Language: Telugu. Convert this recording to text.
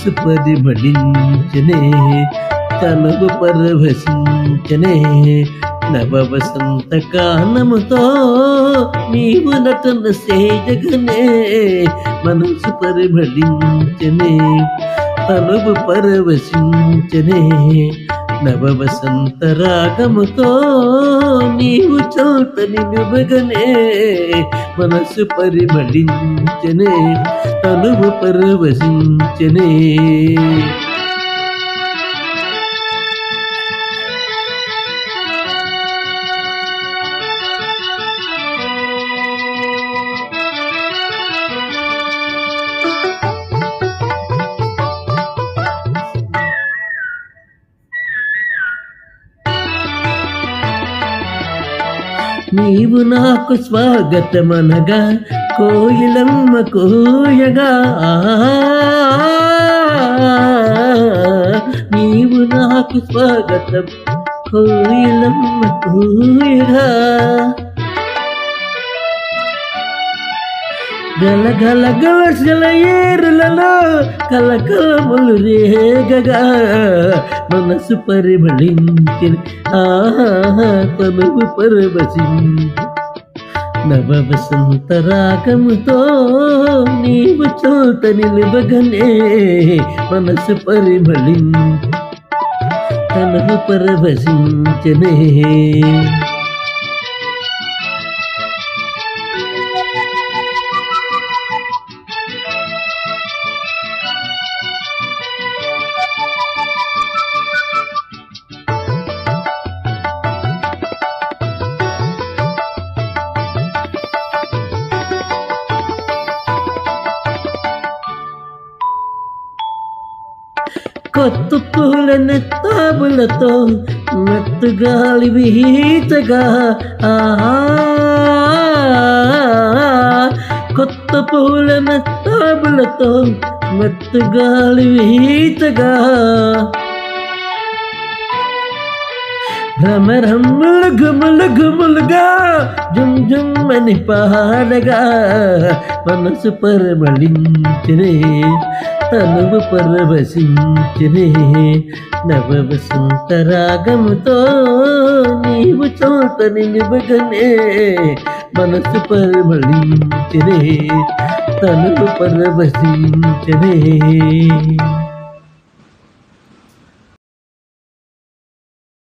మనసు పరిమళించనే తనువు పరవశించనే నవ వసంత కాలముతో నీవు నటన సేయగనే మనసు పరిమళించనే తనువు పరవశించనే నవ వసంత రాగముతో నీవు చోట నిలువగనే మనసు పరిమళించనే తనువు పరవశించనే నీవు నాకు స్వాగతమనగా కోయిలమ్మ కోయగా నీవు నాకు స్వాగతం కోయిలమ్మ కోయగా గలగల గలసల ఏరులలో కలకలములు రేగగా మనసు పరిమళించిన తనువు పరవశించి నవ వసంత రాగముతో నీవు చోట నిలువగనే మనసు పరిమళించి తనువు పరవశించనే కొత్త పూల తాబులతో మత్తు గాలి వీచగా కొత్త పూల తాబులతో మత్తు గాలి వీచగా భ్రమరమ్ములు గుములు గుములుగా జుమ్ జుమ్మని పాడగా మనసు పరిమళించనే తనువు పరవశించనే నవ వసంత రాగముతో నీవు చోట నిలువగనే మనసు పరిమళించనే తనువు పరవశించనే